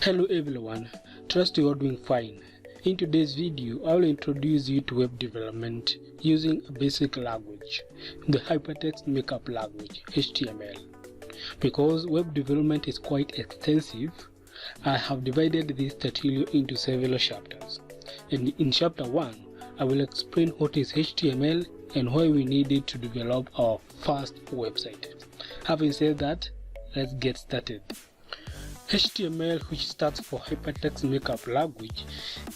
Hello everyone, trust you are doing fine. In today's video, I will introduce you to web development using a basic language, the hypertext markup language, HTML. Because web development is quite extensive, I have divided this tutorial into several chapters. And in chapter 1, I will explain what is HTML and why we need it to develop our first website. Having said that, let's get started. HTML, which stands for Hypertext Markup Language,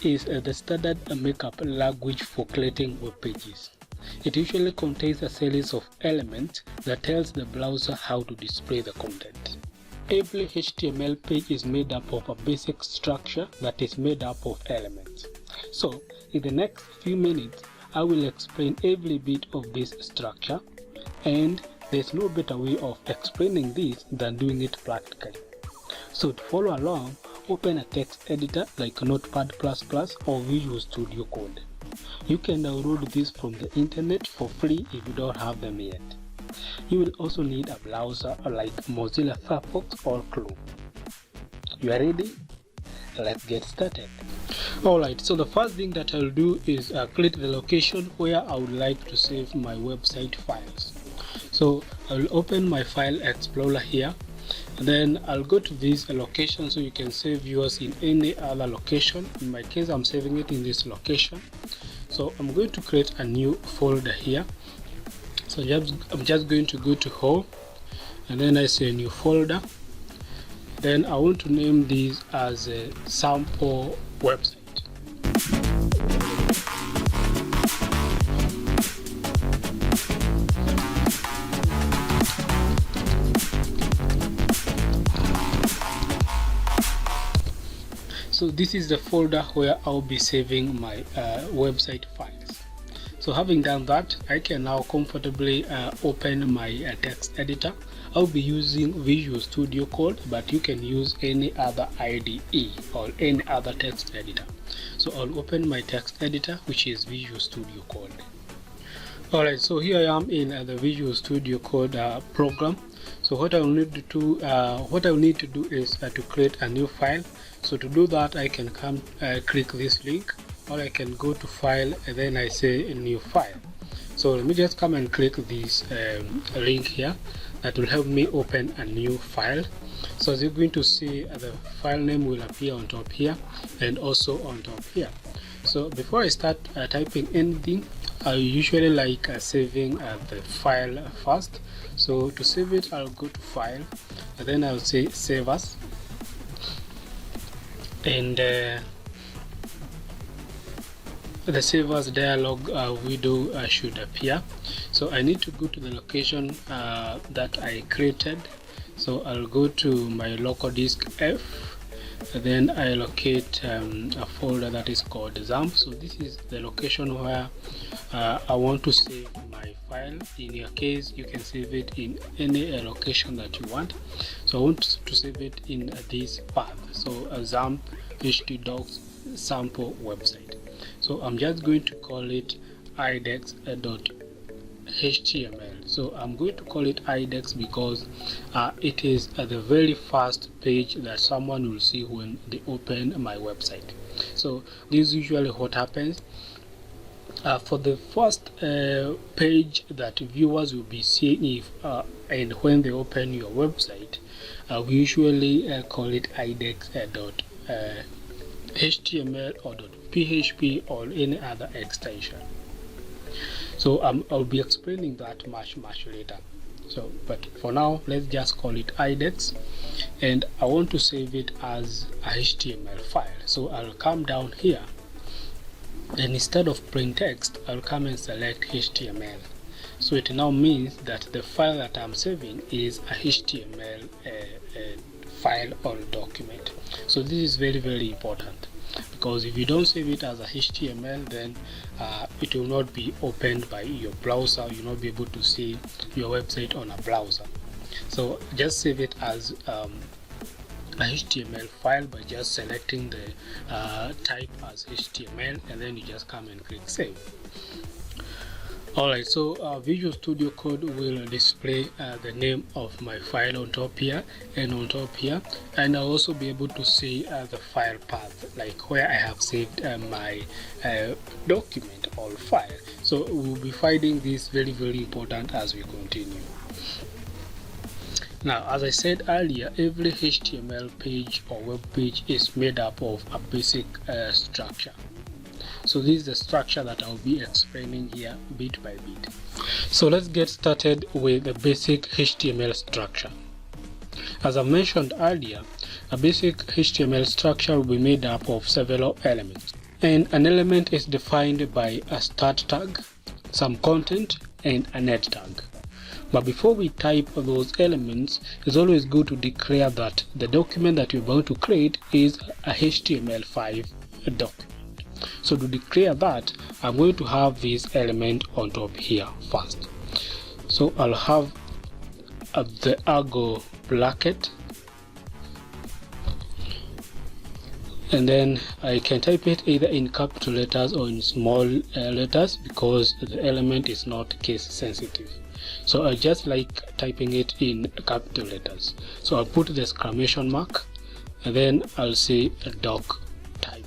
is the standard markup language for creating web pages. It usually contains a series of elements that tells the browser how to display the content. Every HTML page is made up of a basic structure that is made up of elements. So, in the next few minutes, I will explain every bit of this structure, and there's no better way of explaining this than doing it practically. So to follow along, open a text editor like Notepad++ or Visual Studio Code. You can download this from the internet for free if you don't have them yet. You will also need a browser like Mozilla Firefox or Chrome. You are ready? Let's get started. Alright, so the first thing that I'll do is create the location where I would like to save my website files. So I'll open my file explorer here. Then I'll go to this location, so you can save yours in any other location. In my case, I'm saving it in this location. So I'm going to create a new folder here. So I'm just going to go to home, and then I say new folder. Then I want to name this as a sample website. So this is the folder where I'll be saving my website files. So having done that, I can now comfortably open my text editor. I'll be using Visual Studio Code, but you can use any other IDE or any other text editor. So I'll open my text editor, which is Visual Studio Code. Alright, so here I am in the Visual Studio Code program. So what I will need to do is to create a new file. So to do that, I can come click this link, or I can go to file and then I say new file. So let me just come and click this link here. That will help me open a new file. So as you're going to see, the file name will appear on top here and also on top here. So before I start typing anything, I usually like saving the file first. So to save it, I'll go to file and then I'll say save as, and the save as dialog window should appear. So I need to go to the location that I created. So I'll go to my local disk F, and then I locate a folder that is called XAMPP. So this is the location where I want to save my file. In your case, you can save it in any location that you want. So I want to save it in this path. So XAMPP htdocs sample website. So I'm just going to call it index.html. So I'm going to call it index because it is the very first page that someone will see when they open my website. So this is usually what happens. For the first page that viewers will be seeing and when they open your website, we usually call it index.html or .php or any other extension. So I'll be explaining that much later. So, but for now, let's just call it index, and I want to save it as a HTML file. So I'll come down here, and instead of plain text, I'll come and select HTML. So it now means that the file that I'm saving is a HTML file or document. So this is very important, because if you don't save it as a HTML, then it will not be opened by your browser. You'll not be able to see your website on a browser. So just save it as a HTML file by just selecting the type as HTML, and then you just come and click save. Alright, so Visual Studio Code will display the name of my file on top here and on top here, and I'll also be able to see the file path, like where I have saved my document or file. So we'll be finding this very important as we continue. Now, as I said earlier, every HTML page or web page is made up of a basic structure. So this is the structure that I'll be explaining here bit by bit. So let's get started with the basic HTML structure. As I mentioned earlier, a basic HTML structure will be made up of several elements. And an element is defined by a start tag, some content, and a net tag. But before we type those elements, it's always good to declare that the document that you're about to create is a HTML5 document. So to declare that, I'm going to have this element on top here first. So I'll have the argo bracket, and then I can type it either in capital letters or in small letters because the element is not case sensitive. So I just like typing it in capital letters. So I'll put the exclamation mark, and then I'll say a doc type.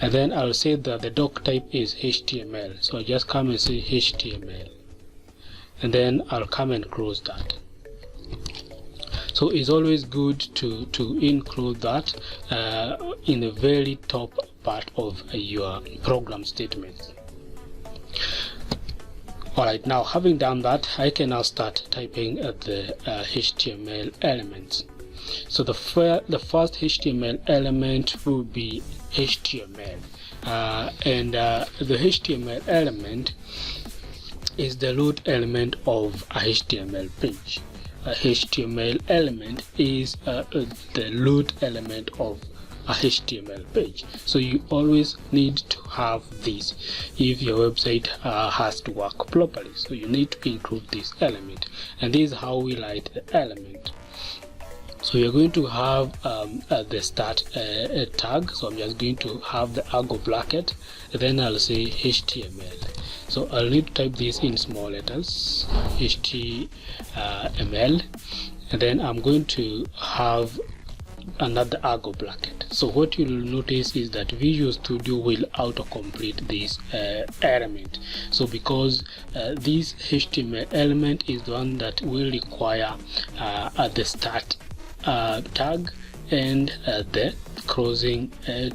And then I'll say that the doc type is HTML. So I just come and say HTML. And then I'll come and close that. So it's always good to include that in the very top part of your program statements. Alright, now having done that, I can now start typing the HTML elements. So the first HTML element will be HTML, and the HTML element is the root element of a HTML page. A HTML element is the root element of a HTML page. So you always need to have this if your website has to work properly. So you need to include this element, and this is how we write the element. So you're going to have the start tag. So I'm just going to have the argo bracket, and then I'll say HTML. So I'll need to type this in small letters, HTML, and then I'm going to have another argo bracket. So what you'll notice is that Visual Studio will autocomplete this element. So because this HTML element is the one that will require the start tag and the closing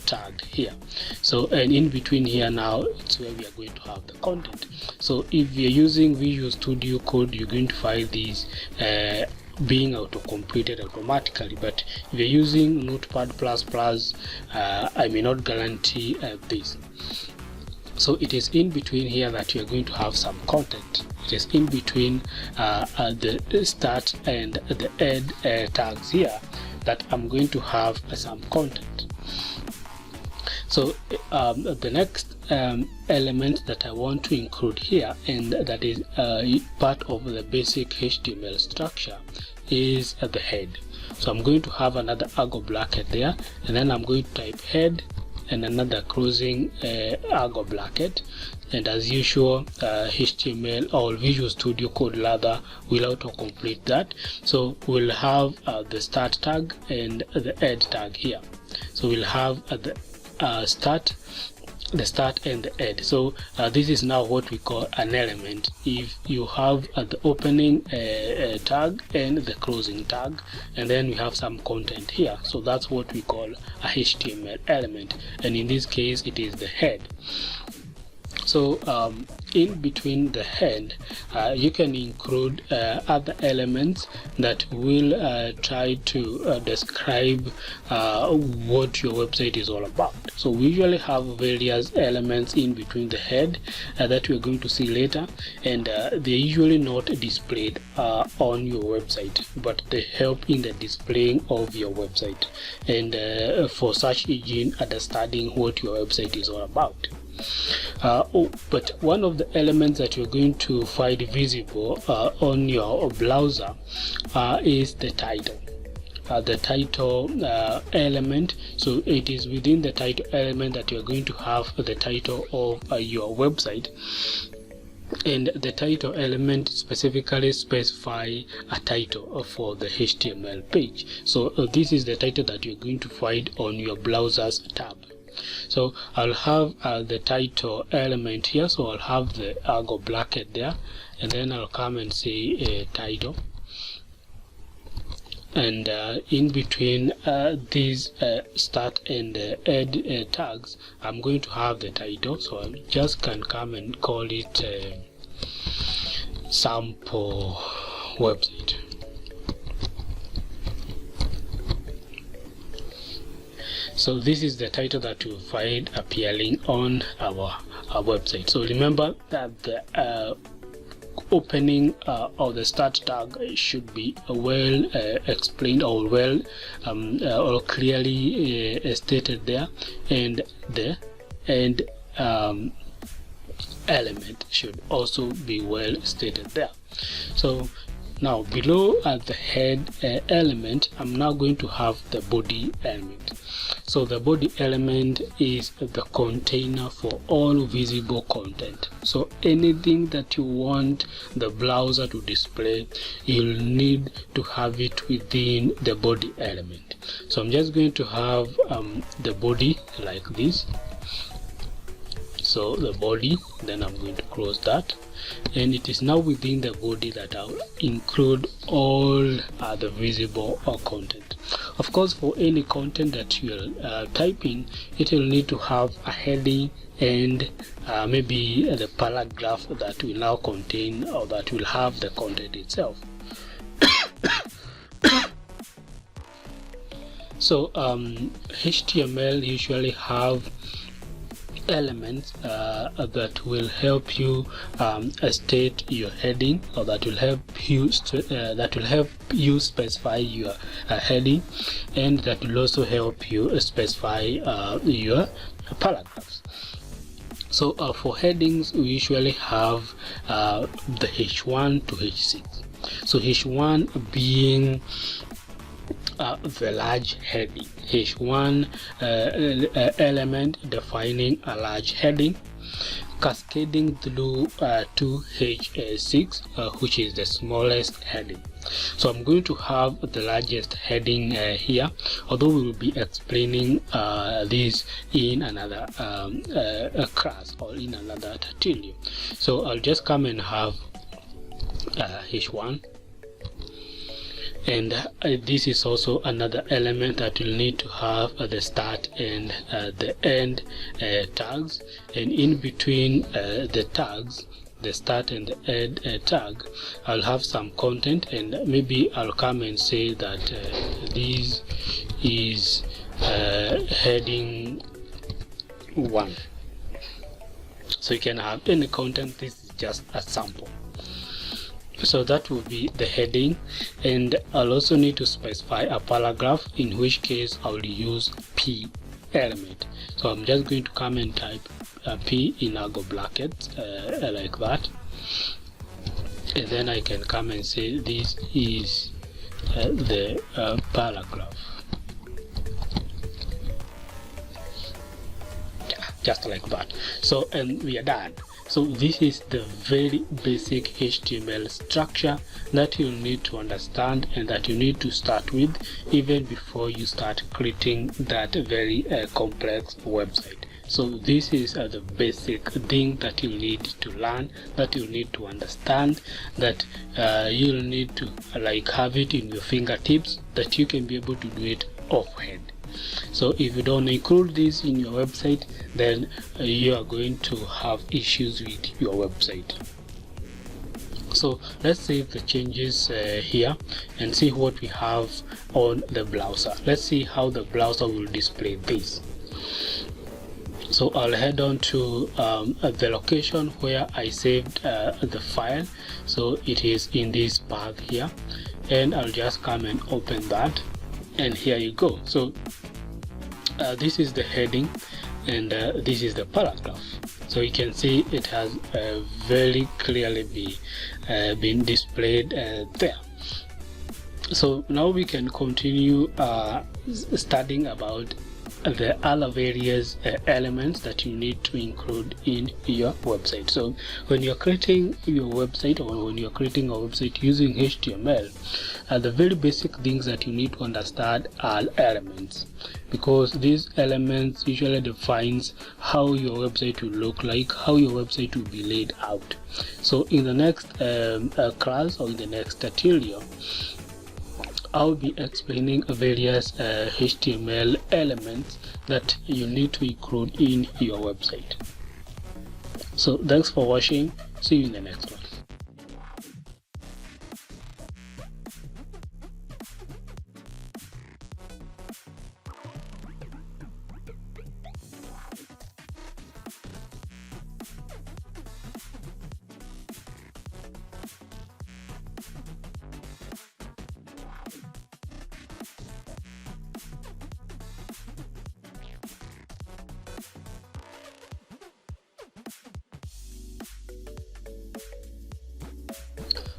tag here. So, and in between here now, it's where we are going to have the content. So if you're using Visual Studio Code, you're going to find these being auto-completed automatically, but if you're using Notepad++, I may not guarantee this. So it is in between here that you're going to have some content. It is in between the start and the end tags here that I'm going to have some content. So the next element that I want to include here, and that is part of the basic HTML structure, is the head. So I'm going to have another argo bracket there, and then I'm going to type head and another closing argo bracket, and as usual HTML or Visual Studio Code rather will autocomplete that. So we'll have the start tag and the end tag here. So we'll have the start and the end. So this is now what we call an element. If you have the opening tag and the closing tag, and then we have some content here, so that's what we call a HTML element, and in this case it is the head. So in between the head, you can include other elements that will try to describe what your website is all about. So we usually have various elements in between the head that we're going to see later, and they're usually not displayed on your website, but they help in the displaying of your website and for search engine understanding what your website is all about. But one of the elements that you're going to find visible on your browser is the title. the title element. So it is within the title element that you are going to have the title of your website, and the title element specifically specify a title for the HTML page. So this is the title that you're going to find on your browser's tab. So I'll have the title element here, so I'll have the arrow bracket there, and then I'll come and say title, and in between these start and end tags, I'm going to have the title. So I just can come and call it sample website. So this is the title that you find appearing on our website. So remember that the opening or the start tag should be well explained or well or clearly stated there, and the end element should also be well stated there. So now below at the head element, I'm now going to have the body element. So the body element is the container for all visible content. So anything that you want the browser to display, you'll need to have it within the body element. So I'm just going to have the body like this. So the body, then I'm going to close that, and it is now within the body that I'll include all the visible content. Of course, for any content that you'll type in, it will need to have a heading and maybe the paragraph that will now contain or that will have the content itself. So HTML usually have elements that will help you state your heading, or that will help you specify your heading, and that will also help you specify your paragraphs. So for headings, we usually have the H1 to H6. So H1 being the large heading, H1 element defining a large heading, cascading through to H6, which is the smallest heading. So I'm going to have the largest heading here, although we will be explaining this in another class or in another tutorial. So I'll just come and have H1. And this is also another element that will need to have the start and the end tags, and in between the tags, the start and the end tag, I'll have some content, and maybe I'll come and say that this is heading 1. So you can have any content. This is just a sample. So that will be the heading, and I'll also need to specify a paragraph, in which case I'll use P element. So I'm just going to come and type P in arrow brackets like that, and then I can come and say this is the paragraph, just like that. So, and we are done. So this is the very basic HTML structure that you need to understand and that you need to start with even before you start creating that very complex website. So this is the basic thing that you need to learn, that you need to understand, that you'll need to have it in your fingertips, that you can be able to do it offhand. So if you don't include this in your website, then you are going to have issues with your website. So let's save the changes here and see what we have on the browser. Let's see how the browser will display this. So I'll head on to the location where I saved the file. So it is in this path here, and I'll just come and open that, and here you go. So this is the heading, and this is the paragraph. So you can see it has very clearly been displayed there. So now we can continue studying about the other various elements that you need to include in your website. So when you're creating your website, or when you're creating a website using HTML, the very basic things that you need to understand are elements, because these elements usually defines how your website will look like, how your website will be laid out. So in the next class, or in the next tutorial, I'll be explaining various HTML elements that you need to include in your website. So thanks for watching. See you in the next one.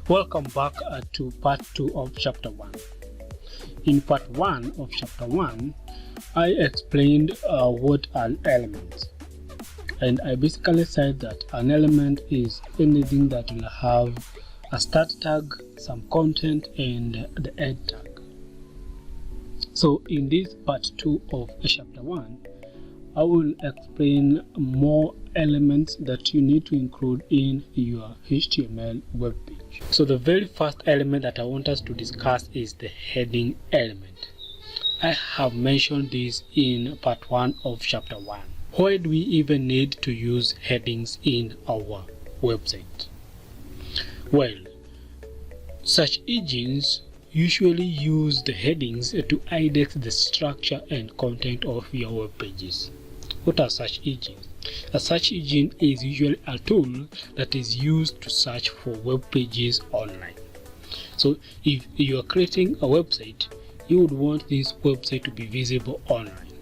Welcome back to part 2 of chapter 1. In part 1 of chapter 1, I explained what are elements, and I basically said that an element is anything that will have a start tag, some content, and the end tag. So in this part 2 of chapter 1, I will explain more elements that you need to include in your HTML web page. So the very first element that I want us to discuss is the heading element. I have mentioned this in part 1 of chapter 1. Why do we even need to use headings in our website? Well, search engines usually use the headings to index the structure and content of your web pages. What are search engines? A search engine is usually a tool that is used to search for web pages online. So if you are creating a website, you would want this website to be visible online.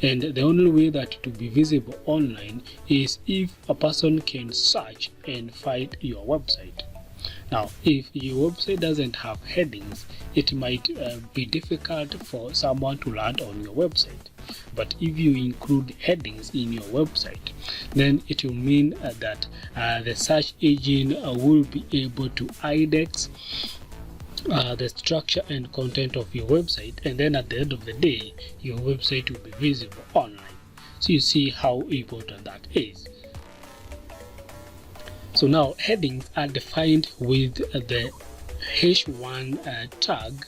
And the only way that it will be visible online is if a person can search and find your website. Now, if your website doesn't have headings, it might be difficult for someone to land on your website. But if you include headings in your website, then it will mean that the search engine will be able to index the structure and content of your website, and then at the end of the day, your website will be visible online. So you see how important that is. So now headings are defined with the H1 tag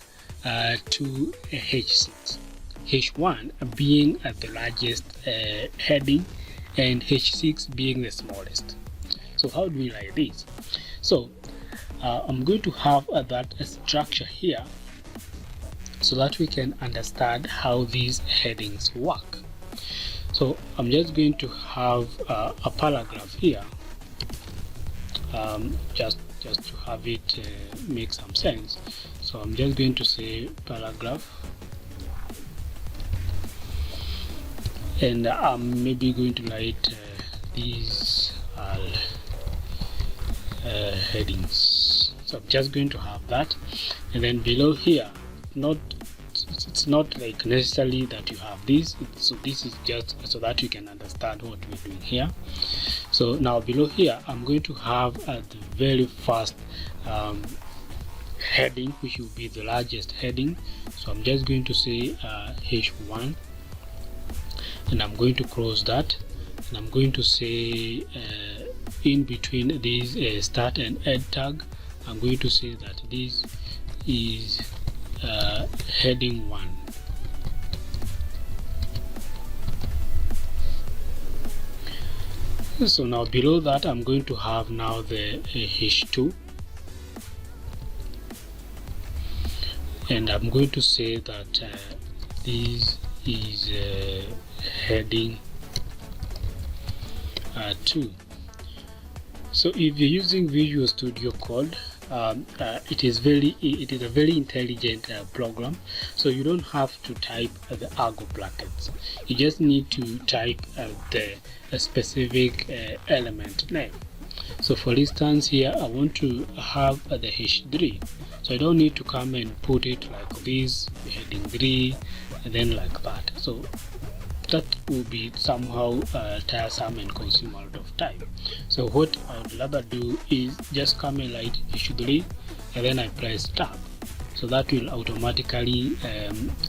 to H6. H1 being the largest heading and H6 being the smallest. So how do we write this? So I'm going to have that structure here so that we can understand how these headings work. So I'm just going to have a paragraph here, just to have it make some sense. So I'm just going to say paragraph, and I'm maybe going to write these are headings. So I'm just going to have that, and then below here, it's not like necessarily that you have this. So this is just so that you can understand what we're doing here. So now below here, I'm going to have the very first heading, which will be the largest heading. So I'm just going to say H1, and I'm going to close that, and I'm going to say in between these start and end tag, I'm going to say that this is heading 1. So now below that, I'm going to have now the H2, and I'm going to say that this is heading 2. So if you're using Visual Studio Code, it is a very intelligent program, so you don't have to type the arrow brackets. You just need to type the specific element name. So for instance, here I want to have the H3, So I don't need to come and put it like this, heading 3, and then like that. So that will be somehow tiresome and consume a lot of time. So what I would rather do is just come and write h3 and then I press tab. So that will automatically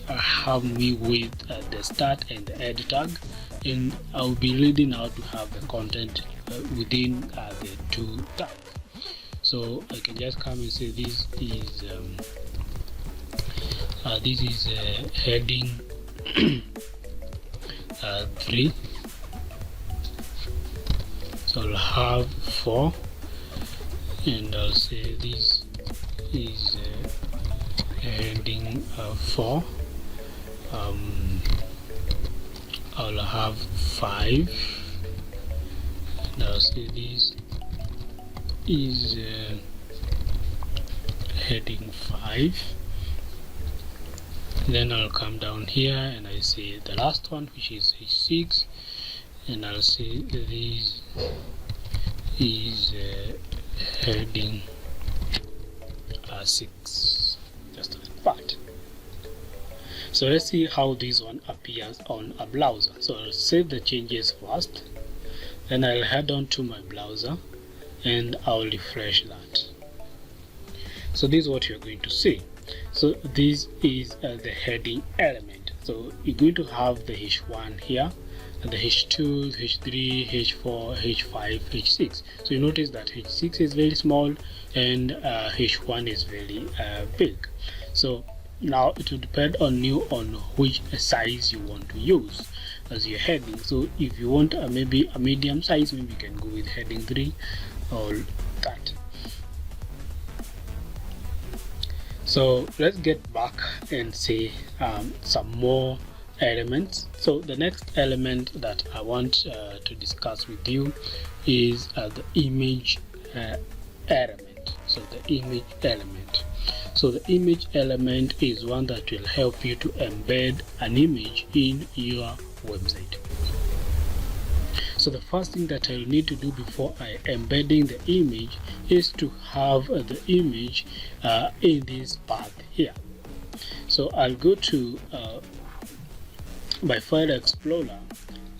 have me with the start and the end tag, and I'll be reading out to have the content within the two tags. So I can just come and say this is heading 3. So I'll have 4, and I'll say this is heading 4. I'll have 5, and I'll say this is heading 5. Then I'll come down here and I say the last one, which is h6, and I'll say this is heading 6, just like that. So let's see how this one appears on a browser. So I'll save the changes first, then I'll head on to my browser and I'll refresh that. So this is what you're going to see. So this is the heading element. So you're going to have the h1 here, and the h2, h3, h4, h5, h6. So you notice that h6 is very small and h1 is very big. So now it will depend on you on which size you want to use as your heading. So if you want maybe a medium size, maybe you can go with heading 3 or that. So let's get back and see some more elements. So the next element that I want to discuss with you is the image element. So the image element. So the image element is one that will help you to embed an image in your website. So the first thing that I'll need to do before embedding the image is to have the image in this path here. So I'll go to my file explorer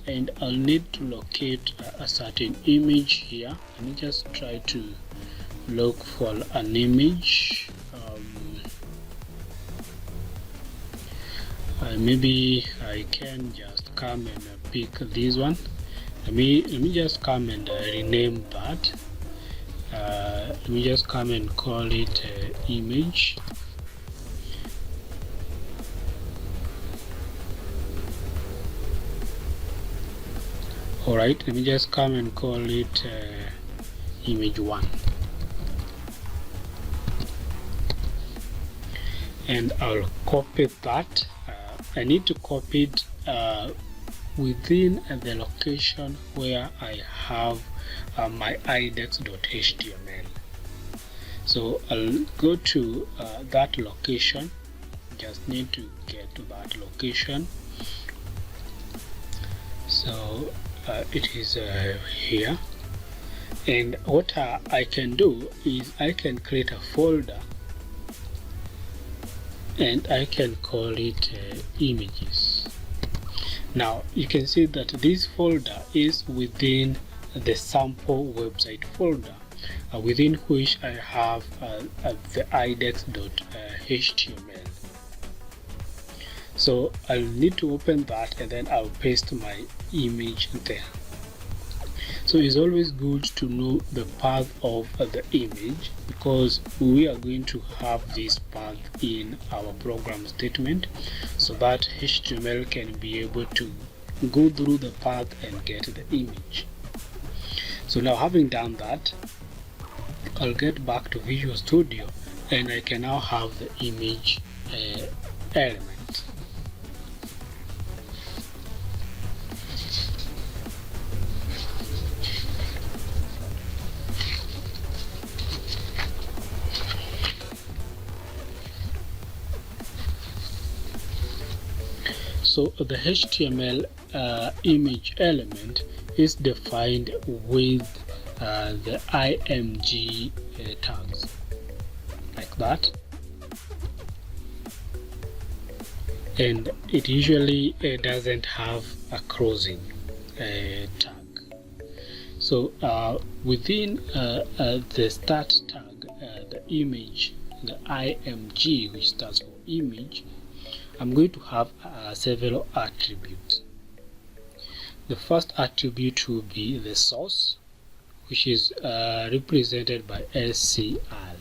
and I'll need to locate a certain image here. Let me just try to look for an image. Maybe I can just come and pick this one. Let me just come and rename that. Let me just come and call it image. Alright, let me just come and call it image 1. And I'll copy that. I need to copy it within the location where I have my index.html. So I'll go to that location. Just need to get to that location. So it is here, and what I can do is I can create a folder and I can call it images. Now you can see that this folder is within the sample website folder, within which I have the index.html. So I'll need to open that and then I'll paste my image there. So it's always good to know the path of the image, because we are going to have this path in our program statement, so that HTML can be able to go through the path and get the image. So now, having done that, I'll get back to Visual Studio and I can now have the image element. So the HTML image element is defined with the img tags, like that. and it usually doesn't have a crossing tag. So within the start tag, the image, the img, which stands for image, I'm going to have several attributes. The first attribute will be the source, which is represented by SCL.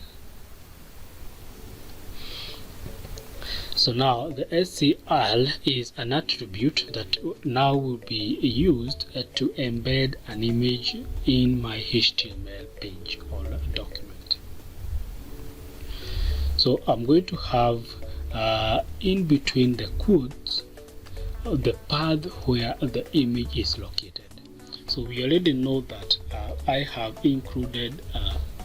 So now the SCL is an attribute that now will be used to embed an image in my HTML page or document. So I'm going to have in between the quotes the path where the image is located. So we already know that I have included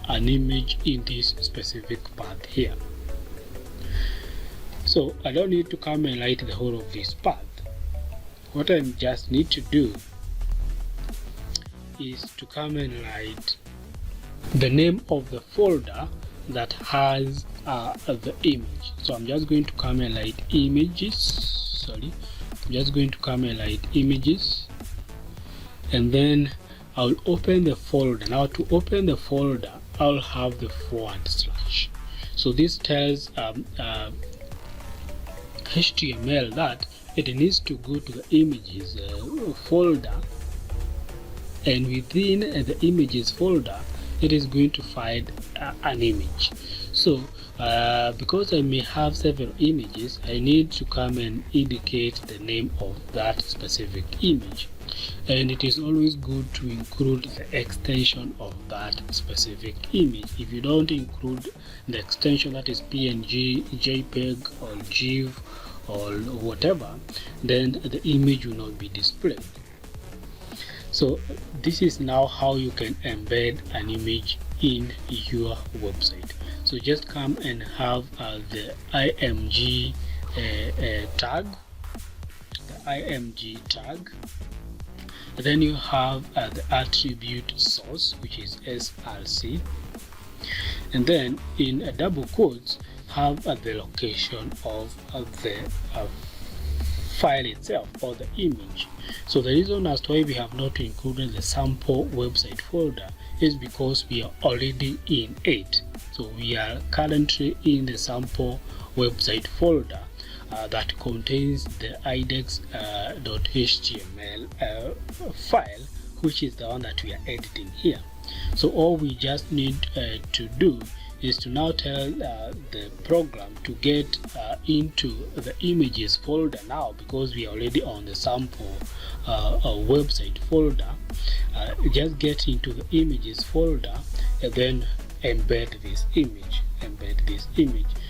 an image in this specific path here. So I don't need to come and write the whole of this path. What I just need to do is to come and write the name of the folder that has the image. So I'm just going to come and write images. I'm just going to come and write images, and then I'll open the folder. Now to open the folder, I'll have the /. So this tells HTML that it needs to go to the images folder, and within the images folder it is going to find an image. So because I may have several images, I need to come and indicate the name of that specific image, and it is always good to include the extension of that specific image. If you don't include the extension, that is PNG, JPEG or GIF or whatever, then the image will not be displayed. So this is now how you can embed an image in your website. So just come and have the img tag, then you have the attribute source, which is src, and then in double quotes have the location of the file itself or the image. So the reason as to why we have not included the sample website folder is because we are already in it. So we are currently in the sample website folder that contains the index.html file, which is the one that we are editing here. So all we just need to do is to now tell the program to get into the images folder now, because we are already on the sample website folder. Just get into the images folder and then embed this image.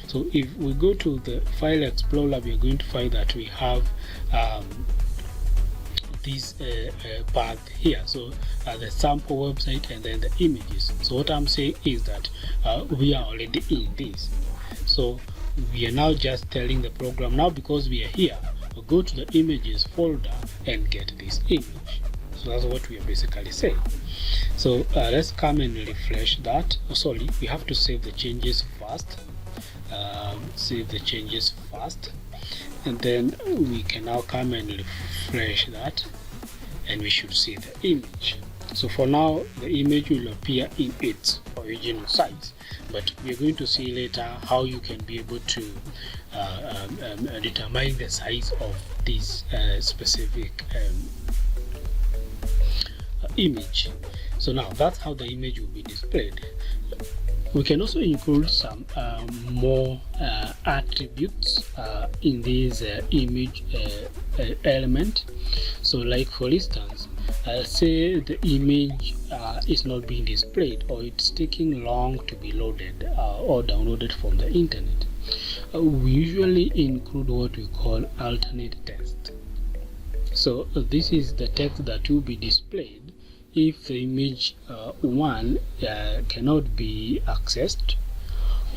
So if we go to the file explorer, we are going to find that we have this path here. So the sample website and then the images. So what I'm saying is that we are already in this. So we are now just telling the program, now because we are here, we'll go to the images folder and get this image. So that's what we are basically saying. So let's come and refresh that. Sorry, we have to save the changes first. And then we can now come and refresh that, and we should see the image. So for now the image will appear in its original size, but we are going to see later how you can be able to determine the size of this specific image. So now that's how the image will be displayed. We can also include some more attributes in this image element. So like for instance, say the image is not being displayed, or it's taking long to be loaded or downloaded from the internet. We usually include what we call alternate text. So this is the text that will be displayed if the image one cannot be accessed,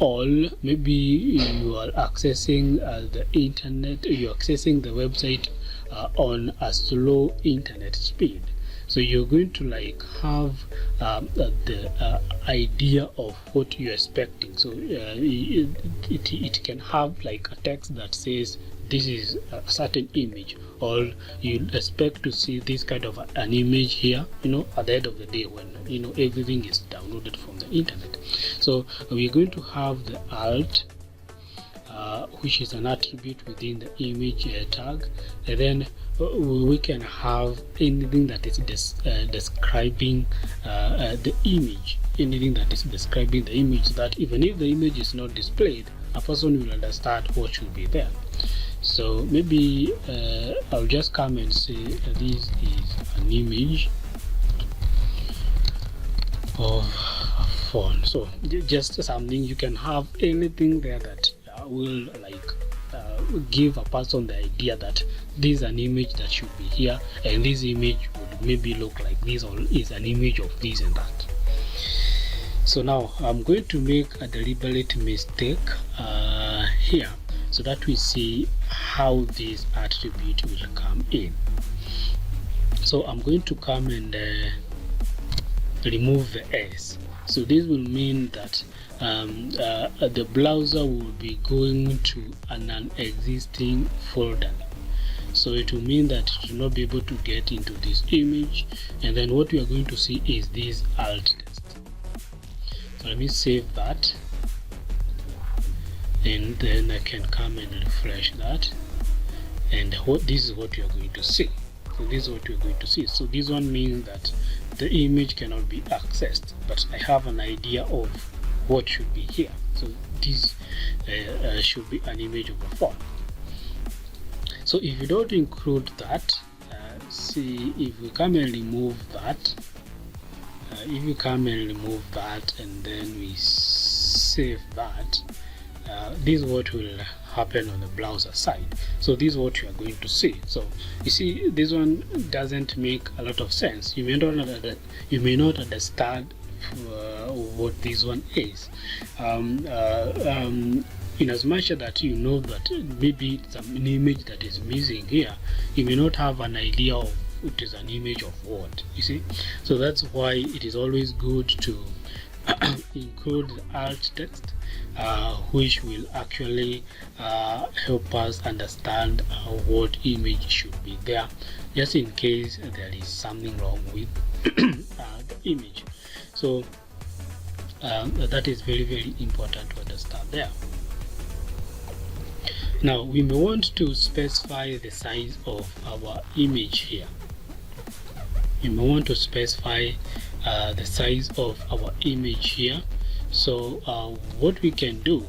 or maybe you are accessing the internet, you're accessing the website on a slow internet speed. So you're going to like have the idea of what you're expecting. So it can have like a text that says this is a certain image, or you expect to see this kind of an image here, at the end of the day when everything is downloaded from the internet. So we're going to have the alt, which is an attribute within the image tag, and then we can have anything that is describing the image, anything that is describing the image, so that even if the image is not displayed, a person will understand what should be there. So maybe I'll just come and say this is an image of a phone. So just something, you can have anything there that will give a person the idea that this is an image that should be here, and this image would maybe look like this, or is an image of this and that. So now I'm going to make a deliberate mistake here, so that we see how this attribute will come in. So I'm going to come and remove the S. So this will mean that the browser will be going to an existing folder. So it will mean that it will not be able to get into this image, and then what we are going to see is this alt text. So let me save that, and then I can come and refresh that, and this is what you are going to see. So this is what you're going to see. So this one means that the image cannot be accessed, but I have an idea of what should be here. So this should be an image of a phone. So if you don't include that, see, if we come and remove that, if you come and remove that, and then we save that, this is what will happen on the browser side. So this is what you are going to see. So you see, this one doesn't make a lot of sense. You may not understand what this one is, in as much that you know that maybe it's an image that is missing here, you may not have an idea of it is an image of what, you see. So that's why it is always good to include the alt text, which will actually help us understand what image should be there, just in case there is something wrong with the image. So that is very, very important to understand there. Now we may want to specify the size of our image here. We may want to specify the size of our image here. So what we can do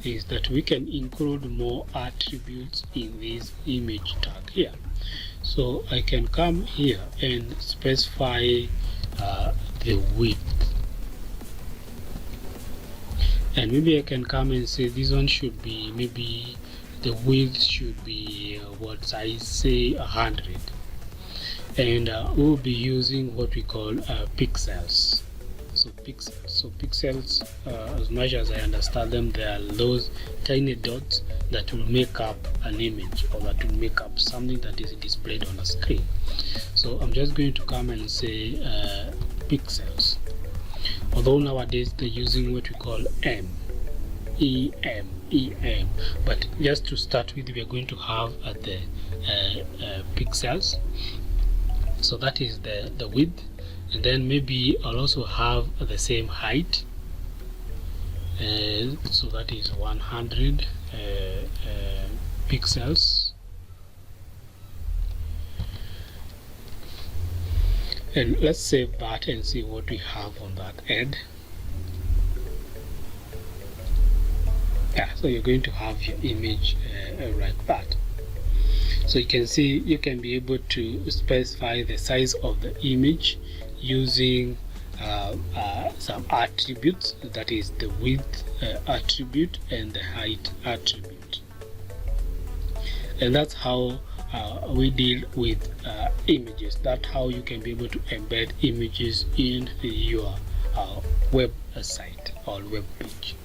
is that we can include more attributes in this image tag here. So I can come here and specify the width, and maybe I can come and say this one should be, maybe the width should be what I say 100, and we'll be using what we call pixels. So pixels, as much as I understand them, they are those tiny dots that will make up an image, or that will make up something that is displayed on a screen. So I'm just going to come and say pixels, although nowadays they're using what we call EM, but just to start with, we are going to have the pixels. So that is the width, and then maybe I'll also have the same height, so that is 100 pixels, and let's save that and see what we have on that end. Yeah, so you're going to have your image like that. So you can see, you can be able to specify the size of the image using some attributes, that is the width attribute and the height attribute. And that's how we deal with images. That's how you can be able to embed images in your web site or web page.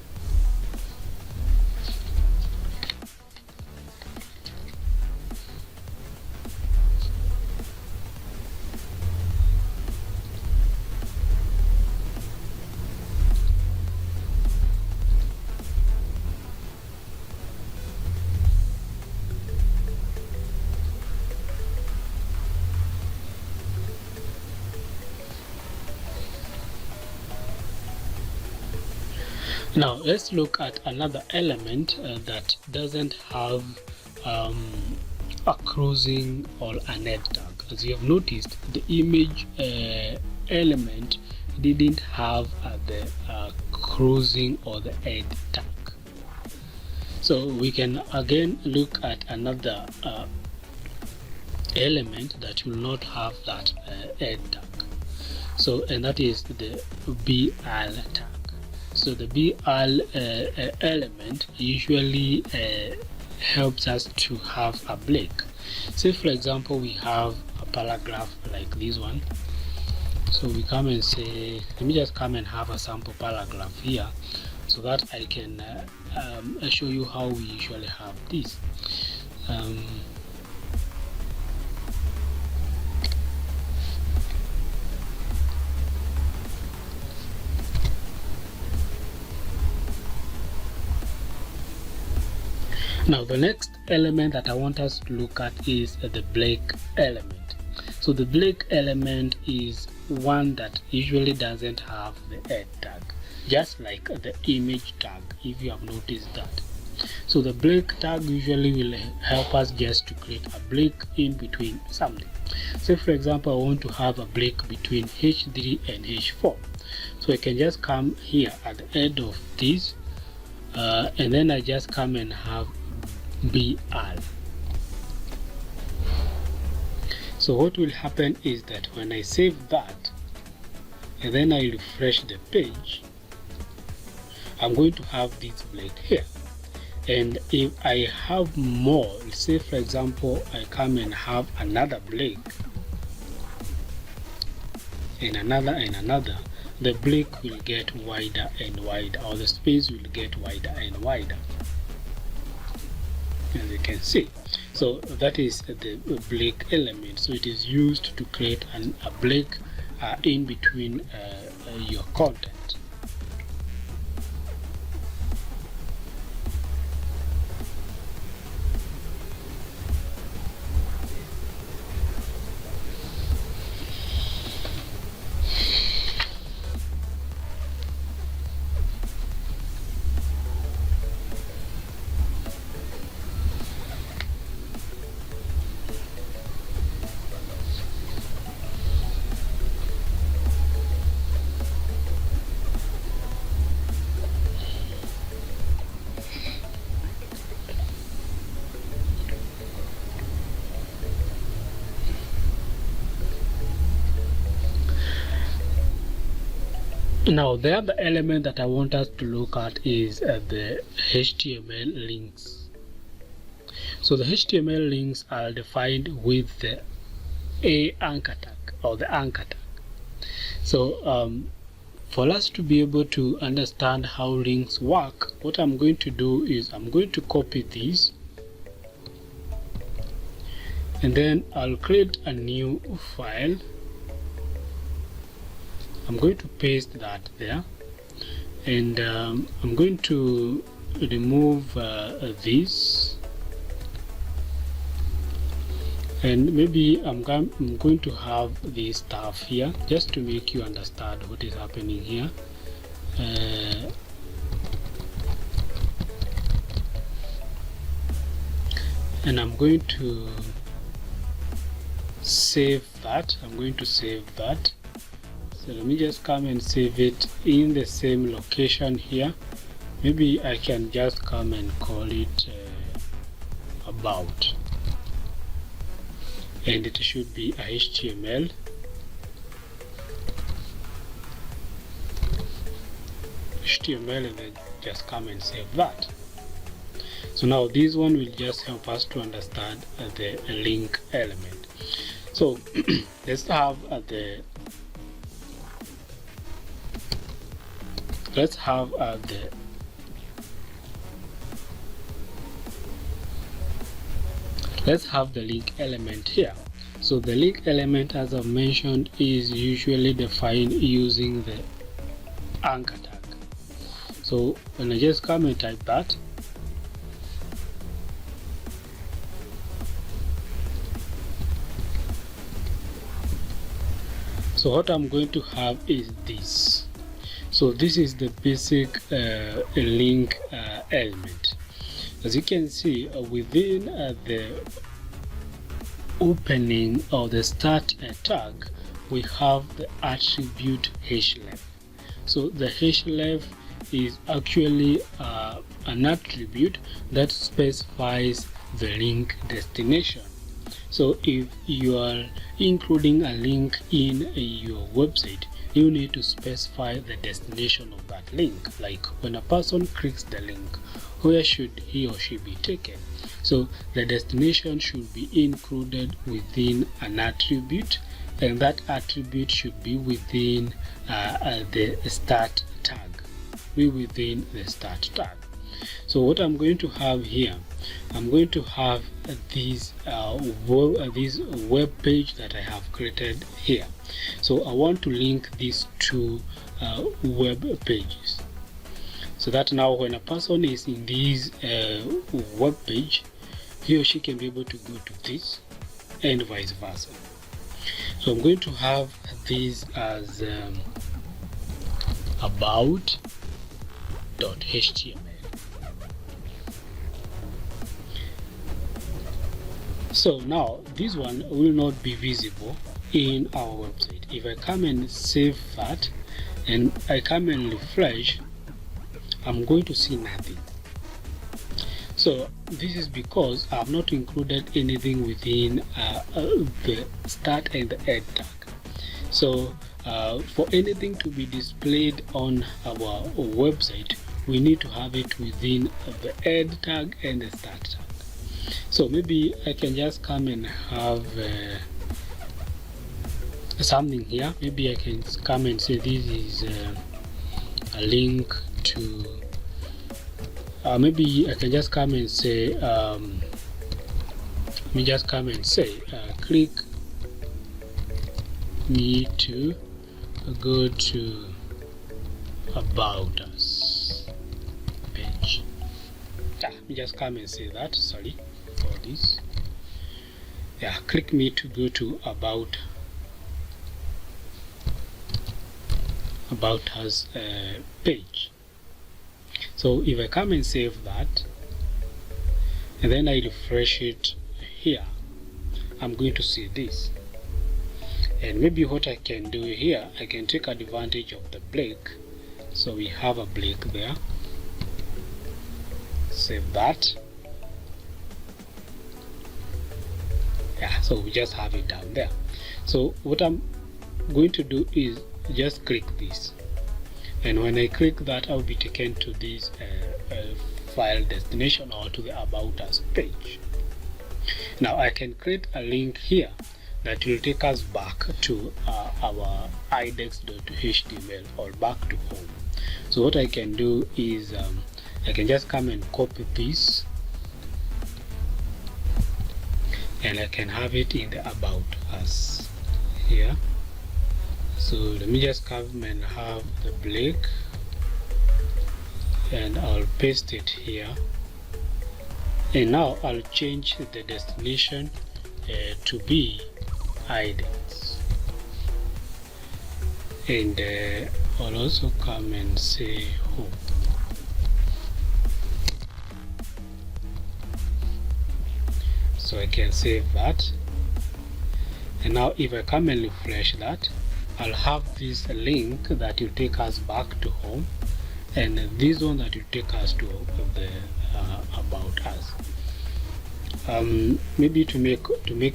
Now let's look at another element that doesn't have a cruising or an head tag. As you have noticed, the image element didn't have the cruising or the head tag. So we can again look at another element that will not have that head tag. So, and that is the BL tag. So the BL element usually helps us to have a break. Say for example we have a paragraph like this one. So we come and say, let me just come and have a sample paragraph here so that I can show you how we usually have this. Now the next element that I want us to look at is the break element. So the break element is one that usually doesn't have the head tag, just like the image tag, if you have noticed that. So the break tag usually will help us just to create a break in between something. Say for example I want to have a break between H3 and H4. So I can just come here at the end of this and then I just come and have BL. So what will happen is that when I save that and then I refresh the page, I'm going to have this break here. And if I have more, say for example I come and have another break and another, the break will get wider and wider, or the space will get wider and wider, as you can see. So that is the break element. So it is used to create a break in between your content. Now the other element that I want us to look at is the HTML links. So the HTML links are defined with the anchor tag or the anchor tag. So for us to be able to understand how links work, what I'm going to do is I'm going to copy this and then I'll create a new file. I'm going to paste that there, and I'm going to remove this, and maybe I'm going to have this stuff here just to make you understand what is happening here. And I'm going to save that. So let me just come and save it in the same location here. Maybe I can just come and call it about, and it should be a HTML. And then just come and save that. So now this one will just help us to understand the link element. So let's have the link element here. So the link element, as I've mentioned, is usually defined using the anchor tag. So when I just come and type that, so what I'm going to have is this. So this is the basic link element. As you can see, within the opening or the start tag, we have the attribute href. So the href is actually an attribute that specifies the link destination. So if you are including a link in your website, you need to specify the destination of that link. Like when a person clicks the link, where should he or she be taken? So the destination should be included within an attribute, and that attribute should be within the start tag. Within the start tag. So what I'm going to have here, I'm going to have this web page that I have created here. So I want to link these two web pages, so that now when a person is in this web page, he or she can be able to go to this and vice versa. So I'm going to have this as about.html. So now this one will not be visible in our website. If I come and save that and I come and refresh, I'm going to see nothing. So this is because I have not included anything within the start and the end tag. So for anything to be displayed on our website, we need to have it within the end tag and the start tag. So maybe I can just come and have something here. Maybe I can come and say this is a link to maybe I can just come and say click me to go to about us page. Let me just come and say that, sorry for this. Yeah, click me to go to about us page. So if I come and save that and then I refresh it here, I'm going to see this. And maybe what I can do here, I can take advantage of the break. So we have a break there. Save that. Yeah, so we just have it down there. So what I'm going to do is just click this, and when I click that, I'll be taken to this file destination or to the about us page. Now I can create a link here that will take us back to our index.html or back to home. So what I can do is I can just come and copy this, and I can have it in the about us here. So let me just come and have the break, and I'll paste it here, and now I'll change the destination to be index, and I'll also come and say home. So I can save that, and now if I come and refresh that, I'll have this link that will take us back to home, and this one that will take us to the about us. Maybe to make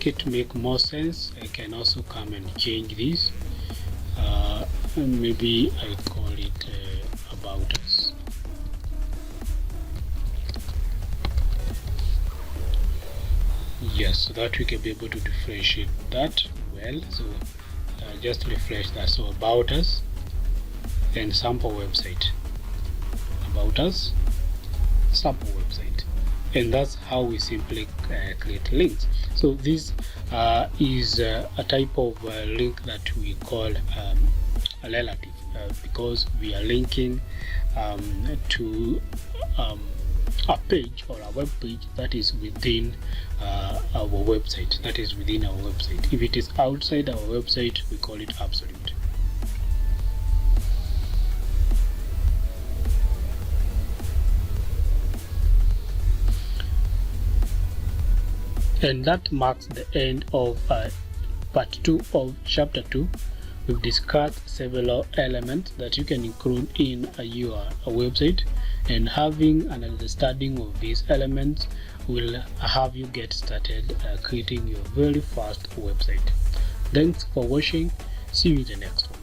it make more sense, I can also come and change this. Maybe I call it about us. Yes, so that we can be able to differentiate that well. So just refresh that. So about us and sample website, about us, sample website, and that's how we simply create links. So this is a type of link that we call a relative, because we are linking to a page or a web page that is within our website, If it is outside our website, we call it absolute. And that marks the end of part 2 of chapter 2. We've discussed several elements that you can include in your website, and having an understanding of these elements will have you get started creating your very first website. Thanks for watching. See you in the next one.